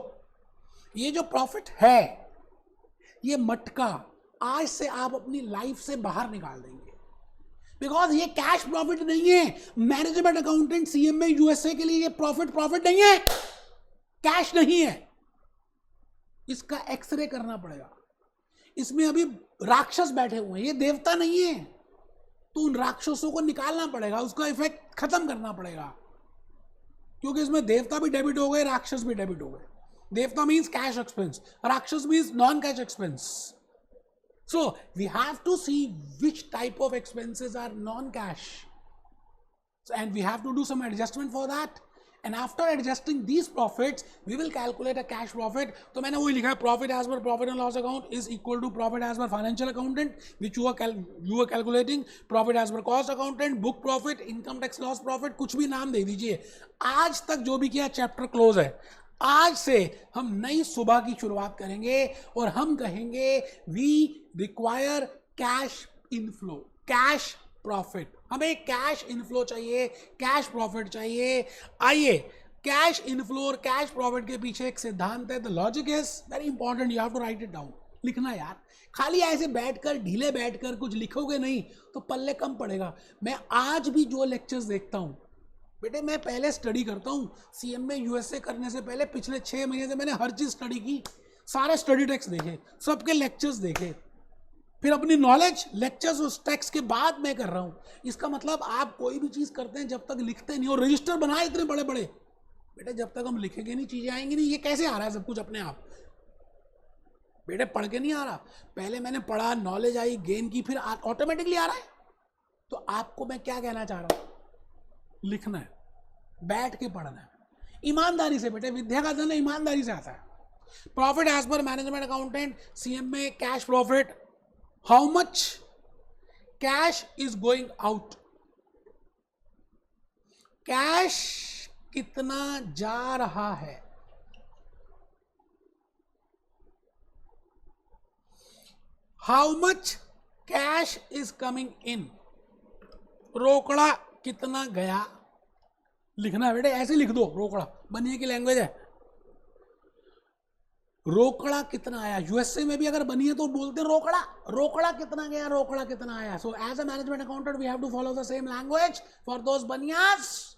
A: ये जो प्रॉफिट है, ये मटका आज से आप अपनी लाइफ से बाहर निकाल देंगे, बिकॉज ये कैश प्रॉफिट नहीं है. मैनेजमेंट अकाउंटेंट सीएमए यूएसए के लिए ये प्रॉफिट नहीं है, कैश नहीं है. इसका एक्सरे करना पड़ेगा. इसमें अभी राक्षस बैठे हुए हैं, ये देवता नहीं है. तो उन राक्षसों को निकालना पड़ेगा, उसका इफेक्ट खत्म करना पड़ेगा, क्योंकि इसमें देवता भी डेबिट हो गए, राक्षस भी डेबिट हो गए. Devta means cash expense, Rakshas means non-cash expense. So we have to see which type of expenses are non-cash. and we have to do some adjustment for that. And after adjusting these profits, we will calculate a cash profit. तो मैंने वही लिखा है, profit as per profit and loss account is equal to profit as per financial accountant, which you are calculating. Profit as per cost accountant, book profit, income tax loss profit, कुछ भी नाम दे दीजिए. आज तक जो भी किया चैप्टर क्लोज है. आज से हम नई सुबह की शुरुआत करेंगे और हम कहेंगे we require cash inflow, cash profit. हमें कैश इनफ्लो चाहिए, कैश प्रॉफिट चाहिए. आइए, कैश इनफ्लो और कैश प्रॉफिट के पीछे एक सिद्धांत है. The logic is very important, you have to write it down. लिखना यार, खाली ऐसे बैठकर ढीले बैठकर कुछ लिखोगे नहीं तो पल्ले कम पड़ेगा. मैं आज भी जो लेक्चर्स देखता हूँ बेटे, मैं पहले स्टडी करता हूँ. सीएमए यूएसए करने से पहले पिछले 6 महीने से मैंने हर चीज़ स्टडी की, सारे स्टडी टेक्स्ट देखे, सबके लेक्चर्स देखे, फिर अपनी नॉलेज लेक्चर्स उस टेक्स्ट के बाद मैं कर रहा हूँ. इसका मतलब आप कोई भी चीज़ करते हैं जब तक लिखते नहीं, और रजिस्टर बनाए इतने बड़े बड़े, बेटे जब तक हम लिखेंगे नहीं चीज़ें आएंगी नहीं. ये कैसे आ रहा है सब कुछ अपने आप? बेटे पढ़ के नहीं आ रहा, पहले मैंने पढ़ा, नॉलेज आई, गेन की, फिर ऑटोमेटिकली आ रहा है. तो आपको मैं क्या कहना चाह रहा हूँ, लिखना है, बैठ के पढ़ना है, ईमानदारी से. बेटे विद्या का धन ईमानदारी से आता है. Profit as per management accountant, CMA cash profit, how much cash is going out, cash कितना जा रहा है. How much cash is coming in, रोकड़ा कितना गया. लिखना है बेटे, ऐसे लिख दो. रोकड़ा बनिए की लैंग्वेज है. रोकड़ा कितना आया. यूएसए में भी अगर बनिए तो बोलते हैं रोकड़ा, रोकड़ा कितना गया, रोकड़ा कितना आया. So as a management accountant we have to follow the same language for those Banias.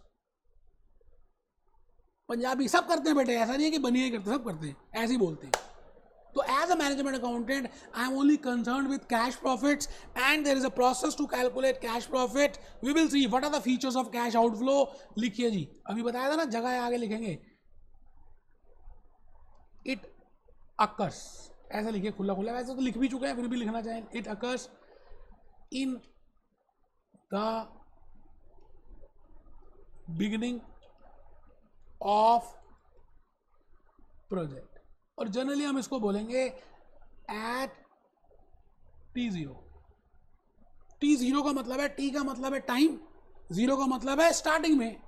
A: Punjabi सब करते हैं बेटे, ऐसा नहीं है कि बनिए करते, सब करते हैं, ऐसे ही बोलते हैं. तो as a management accountant I am only concern with cash profits and there is a process to calculate cash profit. We will see what are the features of cash outflow. लिखिए जी, अभी बताया था ना, जगह आगे लिखेंगे. इट अकर्स, ऐसा लिखिए खुला खुला, वैसे तो लिख भी चुके हैं फिर भी लिखना चाहें. It occurs in the beginning of project, और जनरली हम इसको बोलेंगे एट T0. T0 का मतलब है, T का मतलब है टाइम, 0 का मतलब है स्टार्टिंग में,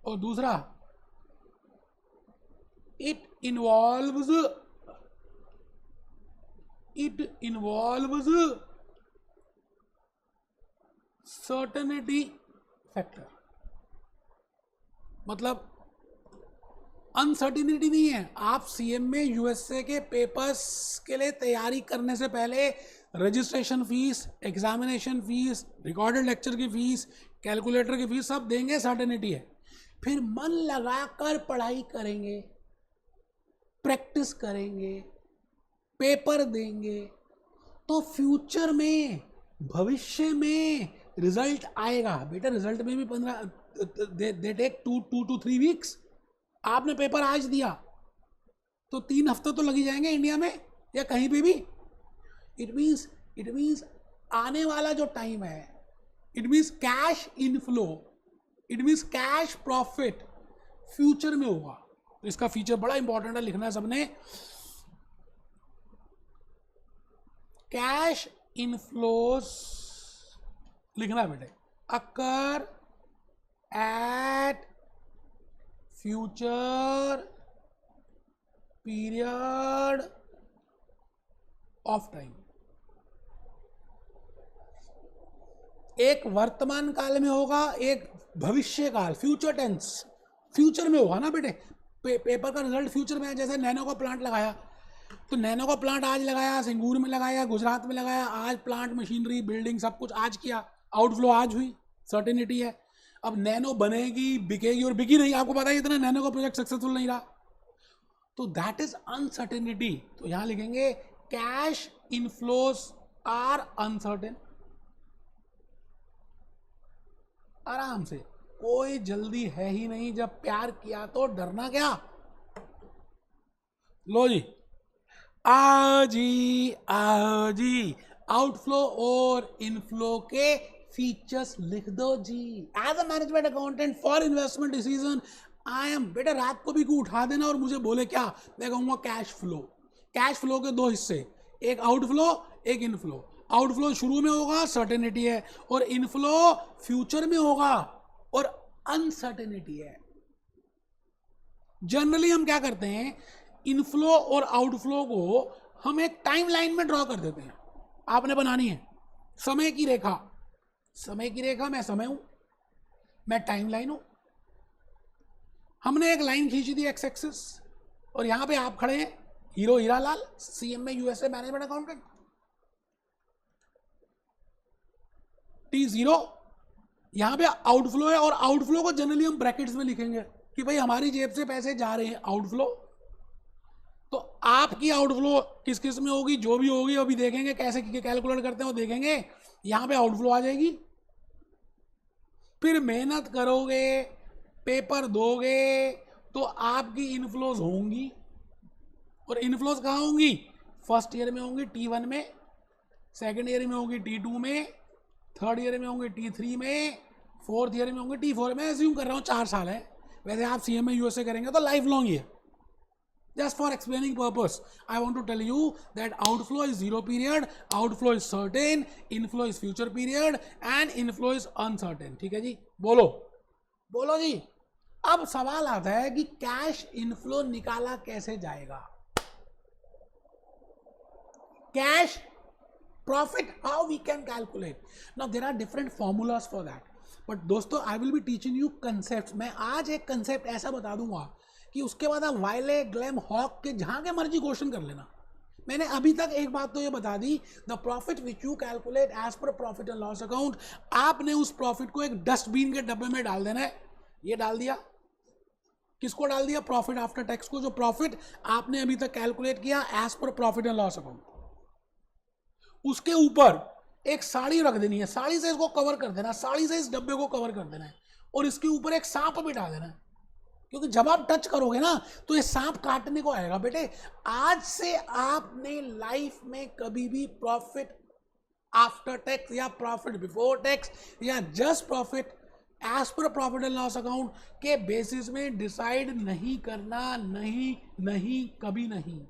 A: और दूसरा it involves certainty factor. मतलब अनसर्टिनिटी नहीं है. आप सीएमए यूएसए के पेपर्स के लिए तैयारी करने से पहले registration fees, examination fees, recorded lecture की फीस, कैलकुलेटर की फीस सब देंगे, सर्टेनिटी है. फिर मन लगाकर पढ़ाई करेंगे, प्रैक्टिस करेंगे, पेपर देंगे, तो फ्यूचर में, भविष्य में रिजल्ट आएगा. बेटा रिजल्ट में भी 15 दे टेक 2 to 3 वीक्स. आपने पेपर आज दिया तो 3 हफ्ते तो लग ही जाएंगे इंडिया में या कहीं पे भी. इट मीन्स आने वाला जो टाइम है, it means cash inflow, it means cash profit future में होगा. तो इसका फीचर बड़ा इंपॉर्टेंट है, लिखना है सबने. कैश इनफ्लोस लिखना है बेटे, occur at future period of time. एक वर्तमान काल में होगा, एक भविष्य काल, फ्यूचर टेंस, फ्यूचर में होगा ना बेटे. पेपर का रिजल्ट फ्यूचर में है. जैसे नैनो का प्लांट लगाया, तो नैनो का प्लांट आज लगाया, सिंगूर में लगाया, गुजरात में लगाया, आज प्लांट, मशीनरी, बिल्डिंग सब कुछ आज किया, आउटफ्लो आज हुई, सर्टेनिटी है. अब नैनो बनेगी, बिकेगी, और बिकी नहीं, आपको पता है इतना नैनो का प्रोजेक्ट सक्सेसफुल नहीं रहा, तो दैट इज अनसर्टेनिटी. तो यहां लिखेंगे कैश इनफ्लोस आर अनसर्टेन. आराम से, कोई जल्दी है ही नहीं. जब प्यार किया तो डरना क्या. लो जी, आजी आउटफ्लो और इनफ्लो के फीचर्स लिख दो जी। As a management accountant for investment decision I am, बेटा रात को भी उठा देना और मुझे बोले क्या, मैं कहूँगा कैश फ्लो। कैश फ्लो के दो हिस्से, एक आउटफ्लो एक इनफ्लो। आउटफ्लो शुरू में होगा, सर्टेनिटी है, और इनफ्लो फ्यूचर में होगा और अनसर्टेनिटी है। जनरली हम क्या करते हैं, इनफ्लो और आउटफ्लो को हम एक टाइम लाइन में ड्रॉ कर देते हैं। आपने बनानी है समय की रेखा, समय की रेखा, मैं समय हूं, मैं टाइम लाइन हूं। हमने एक लाइन खींची थी एक्स एक्सिस, और यहां पे आप खड़े हैं, हीरो हीरालाल, सीएम में यूएसए मैनेजमेंट अकाउंटेंट। T0 यहां पे आउटफ्लो है, और आउटफ्लो को जनरली हम ब्रैकेट्स में लिखेंगे कि भाई हमारी जेब से पैसे जा रहे हैं आउटफ्लो। तो आपकी आउटफ्लो किस किस में होगी, जो भी होगी अभी देखेंगे कैसे कैलकुलेट करते हैं वो देखेंगे। यहां पे आउटफ्लो आ जाएगी, फिर मेहनत करोगे, पेपर दोगे, तो आपकी इनफ्लोज होंगी। और इनफ्लोज कहाँ होंगी, फर्स्ट ईयर में होंगी T1 में, सेकेंड ईयर में होंगी T2 में, थर्ड ईयर में होंगे T3 में, फोर्थ ईयर में होंगे T4 में। एज्यूम कर रहा हूँ 4 साल है, वैसे आप सीएम में यूएसए करेंगे तो लाइफ लॉन्ग ही है। Just for explaining purpose, I want to tell you that outflow is 0 period, outflow is certain, inflow is future period, and inflow is uncertain. ठीक है जी, बोलो बोलो जी। अब सवाल आता है कि कैश इनफ्लो निकाला कैसे जाएगा, cash profit, how we can calculate. Now there are different formulas for that, but दोस्तों I will be teaching you concepts. मैं आज एक concept ऐसा बता दूंगा कि उसके बाद आप वाइले, ग्लैम, हॉक के जहां के मर्जी क्वेश्चन कर लेना। मैंने अभी तक एक बात तो ये बता दी, the profit which you calculate as per profit and loss account, आपने उस प्रॉफिट को एक डस्टबिन के डब्बे में डाल देना है। ये डाल दिया, किसको डाल दिया, प्रॉफिट आफ्टर टैक्स को, जो प्रॉफिट आपने अभी तक कैलकुलेट किया as per profit and loss account. उसके ऊपर एक साड़ी रख देनी है, साड़ी से इसको कवर कर देना, साड़ी से इस डब्बे को कवर कर देना है, और इसके ऊपर एक सांप भी डाल देना है, क्योंकि जब आप टच करोगे ना तो ये सांप काटने को आएगा। बेटे आज से आपने लाइफ में कभी भी प्रॉफिट आफ्टर टैक्स या प्रॉफिट बिफोर टैक्स या just profit as per profit and loss account के बेसिस में डिसाइड नहीं करना, नहीं नहीं कभी नहीं।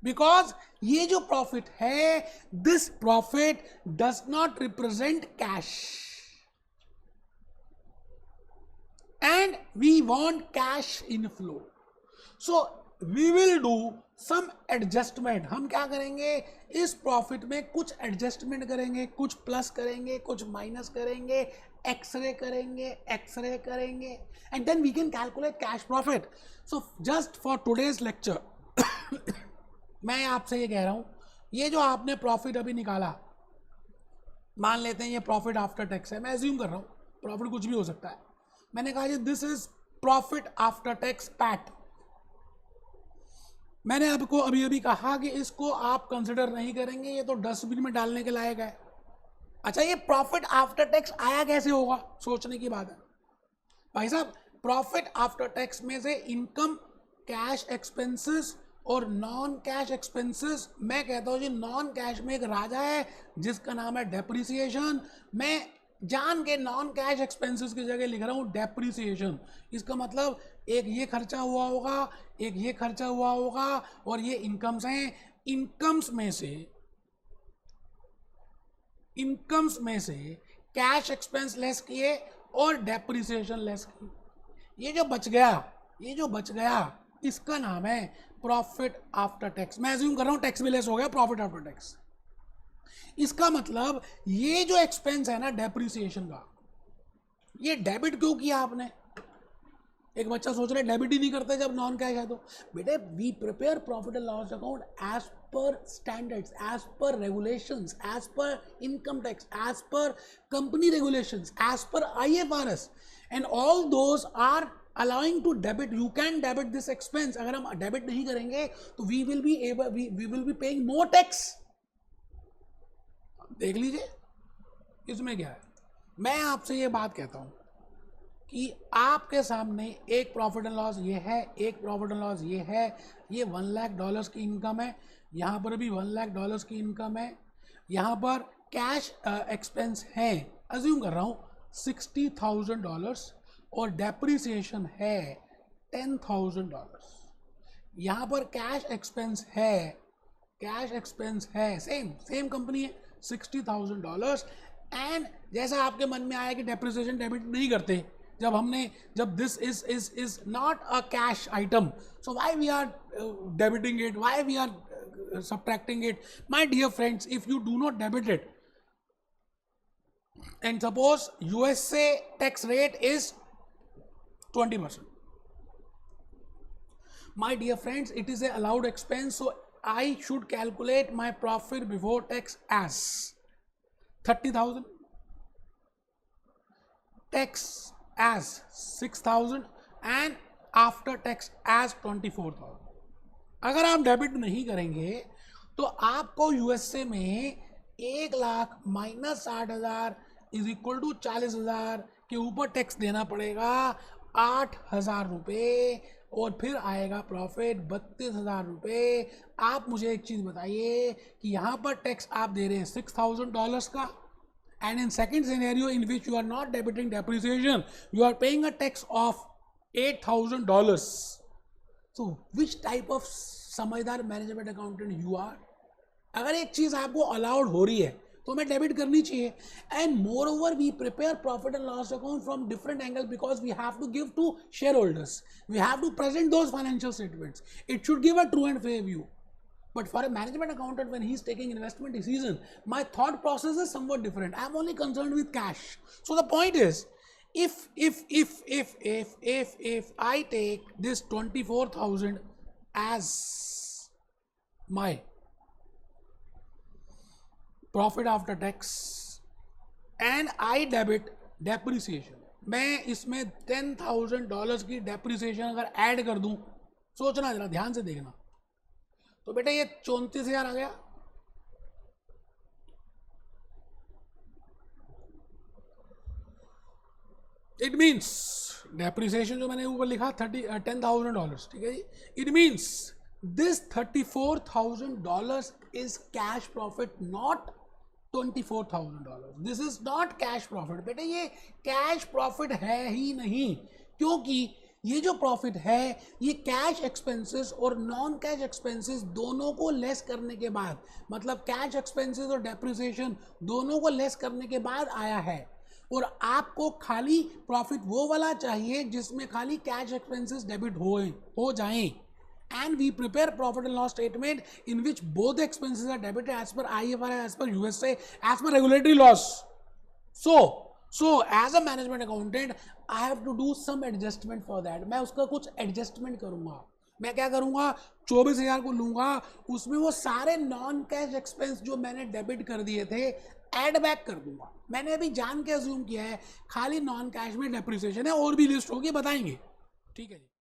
A: बिकॉज ये जो प्रॉफिट है, this profit does not represent cash, and we want cash inflow, so we will do some adjustment. हम क्या करेंगे, इस प्रॉफिट में कुछ एडजस्टमेंट करेंगे, कुछ प्लस करेंगे, कुछ माइनस करेंगे, एक्सरे करेंगे, एक्सरे करेंगे, and then we can calculate cash profit. So just for today's lecture मैं आपसे ये कह रहा हूं, ये जो आपने प्रॉफिट अभी निकाला, मान लेते हैं ये प्रॉफिट आफ्टर टैक्स है, मैं एज्यूम कर रहा हूं, प्रॉफिट कुछ भी हो सकता है। मैंने कहा जी this is profit after tax PAT. मैंने आपको अभी अभी कहा कि इसको आप कंसिडर नहीं करेंगे, ये तो डस्टबिन में डालने के लायक है। अच्छा, ये प्रॉफिट आफ्टर टैक्स आया कैसे होगा, सोचने की बात है भाई साहब। प्रॉफिट आफ्टर टैक्स में से इनकम, कैश एक्सपेंसेस और नॉन कैश एक्सपेंसेस, मैं कहता हूं जी नॉन कैश में एक राजा है जिसका नाम है डेप्रिसिएशन। मैं जान के नॉन कैश एक्सपेंसेस की जगह लिख रहा हूं डेप्रिसिएशन। इसका मतलब एक ये खर्चा हुआ होगा, एक ये खर्चा हुआ होगा, और ये इनकम्स हैं। इनकम्स में से कैश एक्सपेंस लेस किए और डेप्रिसिएशन लेस किए। ये जो बच गया इसका नाम है प्रॉफिट आफ्टर टैक्स। मैं अज्यूम कर रहा हूं टैक्स भी लेस हो गया, प्रॉफिट आफ्टर टैक्स। इसका मतलब ये जो एक्सपेंस है ना डेप्रिसिएशन का, ये डेबिट क्यों किया आपने। एक बच्चा सोच रहा है डेबिट ही नहीं करते जब नॉन कैश है तो। बेटे we prepare profit and loss account as per standards, as per regulations, as per income tax, as per company regulations, as per IFRS, and all those are allowing to debit. You can debit this expense. अगर हम डेबिट नहीं करेंगे तो we will be paying more tax. देख लीजिए इसमें क्या है। मैं आपसे ये बात कहता हूं कि आपके सामने एक प्रॉफिट एंड लॉस ये है, एक प्रॉफिट एंड लॉस ये है। ये $1 लाख की इनकम है, यहां पर भी $1 लाख की इनकम है। यहां पर कैश एक्सपेंस है, अज्यूम कर रहा हूँ $60,000 और डेप्रिसिएशन है $10,000, यहाँ पर कैश एक्सपेंस है सेम कंपनी है $60,000, एंड जैसा आपके मन में आया कि डेप्रिसिएशन डेबिट नहीं करते, जब this is not a cash item, so why we are debiting it, why we are subtracting it? My dear friends, if you do not debit it, and suppose USA tax rate is 20%, my dear friends, it is a allowed expense, so I should calculate my profit before tax as 30,000, tax as 6,000, and after tax as 24,000. अगर आप डेबिट नहीं करेंगे तो आपको यूएसए में 1,00,000 माइनस 60,000 इज इक्वल टू 40,000 के ऊपर टैक्स देना पड़ेगा 8,000 रुपये, और फिर आएगा प्रॉफिट 32,000 रुपये. आप मुझे एक चीज़ बताइए कि यहाँ पर टैक्स आप दे रहे हैं $6,000 का, and in second scenario in which you are not debiting depreciation, you are paying a tax of $8,000. So which type of समझदार मैनेजमेंट अकाउंटेंट यू आर? अगर एक चीज़ आपको अलाउड हो रही है तो हमें डेबिट करनी चाहिए. And moreover we prepare profit and loss account from different angle because we have to give to shareholders, we have to present those financial statements. It should give a true and fair view. But for a management accountant, when he's taking investment decision, my thought process is somewhat different. I'm only concerned with cash. So the point is, if I take this 24,000 as my profit after tax and I debit depreciation, मैं इसमें $10,000 की depreciation अगर ऐड कर दूं, सोचना जरा, ध्यान से देखना, तो बेटा ये 34,000 आ गया. इट मीन्स डेप्रिसिएशन जो मैंने ऊपर लिखा $10,000, ठीक है जी. It means this $34,000 is cash profit, not $24,000. This is not cash profit. बेटे ये कैश प्रॉफिट है ही नहीं, क्योंकि ये जो प्रॉफिट है ये कैश एक्सपेंसेस और नॉन कैश एक्सपेंसेस दोनों को लेस करने के बाद, मतलब कैश एक्सपेंसेस और डेप्रिसिएशन दोनों को लेस करने के बाद आया है. और आपको खाली प्रॉफिट वो वाला चाहिए जिसमें खाली कैश एक्सपेंसेस डेबिट हो जाएं. And we prepare profit and loss statement in which both expenses are debited as per IFRS, as per USA, as per regulatory loss. So as a management accountant, I have to do some adjustment for that. मैं उसका कुछ एडजस्टमेंट करूंगा. मैं क्या करूंगा, 24,000 को लूंगा, उसमें वो सारे नॉन कैश एक्सपेंस जो मैंने डेबिट कर दिए थे ऐड बैक कर दूंगा. मैंने अभी जान के अज्यूम किया है खाली नॉन कैश में डेप्रिसिएशन है, और भी लिस्ट होगी, बताएंगे. ठीक है जी.